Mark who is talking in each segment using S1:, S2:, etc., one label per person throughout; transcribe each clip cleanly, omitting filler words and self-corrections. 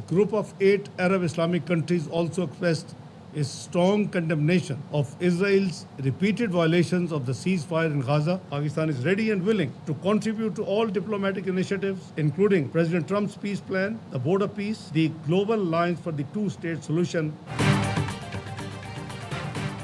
S1: A group of 8 Arab Islamic countries also expressed a strong condemnation of Israel's repeated violations of the ceasefire in Gaza. Pakistan is ready and willing to contribute to all diplomatic initiatives, including President Trump's peace plan, the border peace, the global alliance for the two-state solution.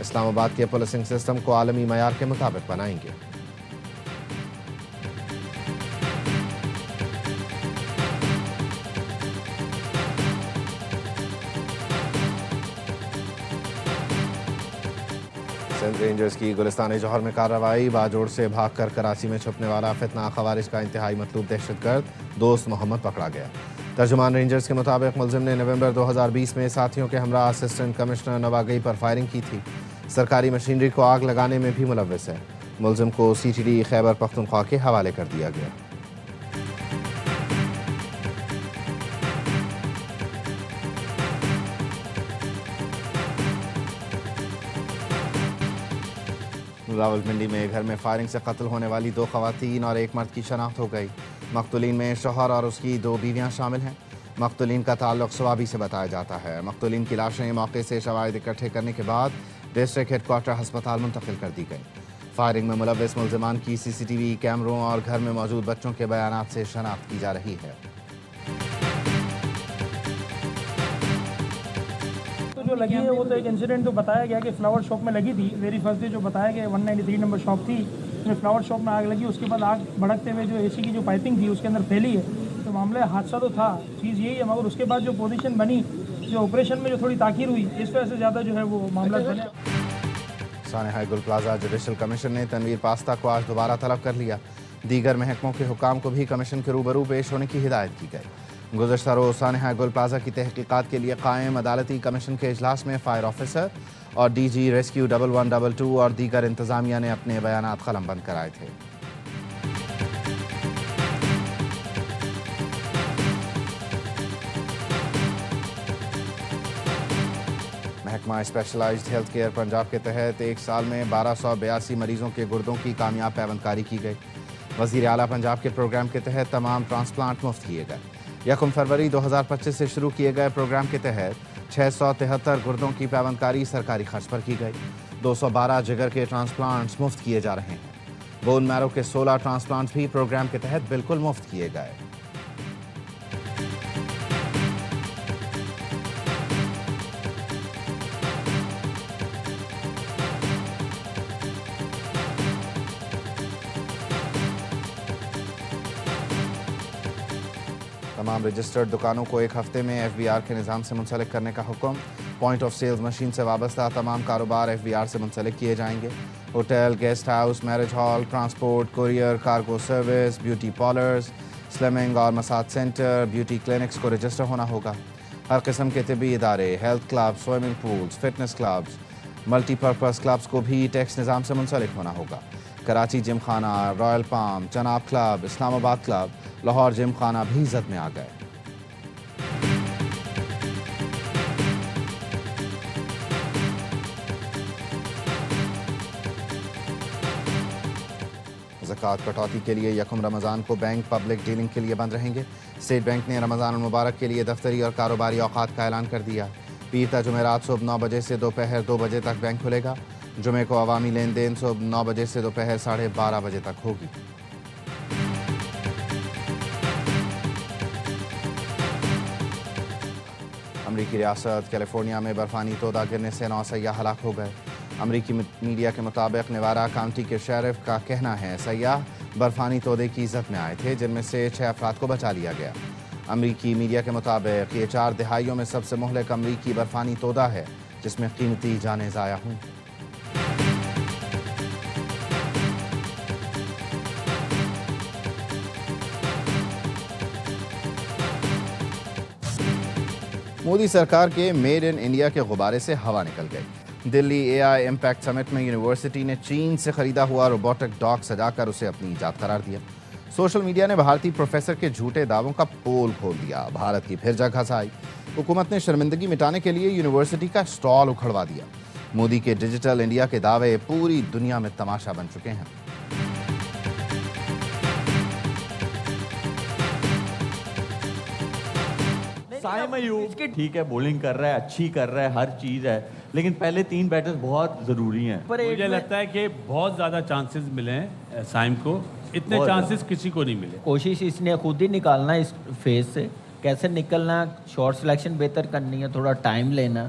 S2: اسلام آباد کے policing system کو عالمی معیار کے مطابق بنائیں گے۔ Sindh rangers کی گلستان جوہر میں کارروائی، باجوڑ سے بھاگ کر کراچی میں چھپنے والا فتنہ خوارج کا انتہائی مطلوب دہشت گرد دوست محمد پکڑا گیا۔ ترجمان رینجرز کے مطابق ملزم نے نومبر 2020 میں ساتھیوں کے ہمراہ اسسٹنٹ کمشنر نواگئی پر فائرنگ کی تھی۔ سرکاری مشینری کو آگ لگانے میں بھی ملوث ہے۔ ملزم کو CTD خیبر پختونخوا کے حوالے کر دیا گیا۔ راولپنڈی میں گھر میں فائرنگ سے قتل ہونے والی 2 خواتین اور 1 مرد کی شناخت ہو گئی۔ مقتولین میں شوہر اور اس کی 2 بیویاں شامل ہیں۔ مقتولین کا تعلق سوابی سے بتایا جاتا ہے۔ مقتولین کی لاشیں موقع سے شواہد اکٹھے کرنے کے بعد ڈسٹرکٹ ہیڈ کوارٹر ہسپتال منتقل کر دی گئی۔ فائرنگ میں ملوث ملزمان کی CCTV کیمروں اور گھر میں موجود بچوں کے بیانات سے شناخت کی جا رہی ہے۔
S3: جو لگی ہے وہ تو ایک انسیڈنٹ تو بتایا گیا کہ فلاور شاپ میں لگی تھی، ویری فرسٹ ڈے جو بتایا گیا 193 نمبر شاپ تھی، اس میں فلاور شاپ میں آگ لگی، اس کے بعد آگ بھڑکتے ہوئے جو AC کی جو پائپنگ تھی اس کے اندر پھیلی ہے۔ تو معاملہ حادثہ تو تھا، چیز یہی ہے، مگر اس کے بعد جو پوزیشن بنی، جو آپریشن میں جو تھوڑی تاخیر ہوئی، اس وجہ سے زیادہ جو ہے وہ معاملات بنے۔
S2: سانحہ گل پلازا جوڈیشل کمیشن نے تنویر پاستہ کو آج دوبارہ طلب کر لیا۔ دیگر محکموں کے حکام کو بھی کمیشن کے روبرو پیش ہونے کی ہدایت کی گئی۔ گزشتہ روز سانحہ گل پلازا کی تحقیقات کے لیے قائم عدالتی کمیشن کے اجلاس میں فائر آفیسر اور DG ریسکیو 1122 اور دیگر انتظامیہ نے اپنے بیانات قلم بند کرائے تھے۔ محکمہ اسپیشلائزڈ ہیلتھ کیئر پنجاب کے تحت 1 سال میں 1282 مریضوں کے گردوں کی کامیاب پیوند کاری کی گئی۔ وزیر اعلیٰ پنجاب کے پروگرام کے تحت تمام ٹرانسپلانٹ مفت کیے گئے۔ 1 فروری 2025 سے شروع کیے گئے پروگرام کے تحت 673 گردوں کی پیوند کاری سرکاری خرچ پر کی گئی۔ 212 جگر کے ٹرانسپلانٹس مفت کیے جا رہے ہیں۔ بون میرو کے 16 ٹرانسپلانٹس بھی پروگرام کے تحت بالکل مفت کیے گئے۔ تمام رجسٹرڈ دکانوں کو 1 ہفتے میں FBR کے نظام سے منسلک کرنے کا حکم۔ پوائنٹ آف سیلز مشین سے وابستہ تمام کاروبار FBR سے منسلک کیے جائیں گے۔ Hotel, guest house, marriage hall, transport, courier, cargo service, beauty parlours, slimming اور مساج سینٹر، بیوٹی کلینکس کو رجسٹر ہونا ہوگا۔ ہر قسم کے طبی ادارے، health club, swimming pools, fitness clubs, multi purpose clubs کو بھی ٹیکس نظام سے منسلک ہونا ہوگا۔ کراچی جم خانہ، رائل پام، چناب کلب، اسلام آباد کلب، لاہور جم خانہ بھی زد میں آ گئے۔ زکوٰۃ کٹوتی کے لیے 1 رمضان کو بینک پبلک ڈیلنگ کے لیے بند رہیں گے۔ اسٹیٹ بینک نے رمضان المبارک کے لیے دفتری اور کاروباری اوقات کا اعلان کر دیا۔ پیر تا جمعرات صبح 9 بجے سے دوپہر 2 بجے تک بینک کھلے گا۔ جمعے کو عوامی لین دین صبح 9 بجے سے دوپہر 12:30 بجے تک ہوگی۔ امریکی ریاست کیلیفورنیا میں برفانی تودہ گرنے سے 9 سیاح ہلاک ہو گئے۔ امریکی میڈیا کے مطابق نیوارا کاؤنٹی کے شیرف کا کہنا ہے سیاح برفانی تودے کی زد میں آئے تھے، جن میں سے 6 افراد کو بچا لیا گیا۔ امریکی میڈیا کے مطابق یہ 4 دہائیوں میں سب سے مہلک امریکی برفانی تودہ ہے جس میں قیمتی جانیں ضائع ہوں۔ مودی سرکار کے میڈ ان انڈیا کے غبارے سے ہوا نکل گئی۔ دلی AI امپیکٹ سمٹ میں یونیورسٹی نے چین سے خریدا ہوا روبوٹک ڈاگ سجا کر اسے اپنی ایجاد قرار دیا۔ سوشل میڈیا نے بھارتی پروفیسر کے جھوٹے دعووں کا پول کھول دیا۔ بھارت کی پھر جگ ہنسائی۔ حکومت نے شرمندگی مٹانے کے لیے یونیورسٹی کا اسٹال اکھڑوا دیا۔ مودی کے ڈیجیٹل انڈیا کے دعوے پوری دنیا میں تماشا بن چکے ہیں۔
S4: سائم ایوب ٹھیک ہے، بولنگ کر رہا ہے، اچھی کر رہا ہے، ہر چیز ہے، لیکن پہلے 3 بیٹرز بہت ضروری ہیں۔
S5: مجھے لگتا ہے کہ بہت زیادہ چانسز ملے ہیں سائم کو، اتنے چانسز کسی کو نہیں ملے۔
S6: کوشش اس نے خود ہی نکالنا ہے اس فیز سے، کیسے نکلنا، شارٹ سلیکشن بہتر کرنی ہے، تھوڑا ٹائم لینا۔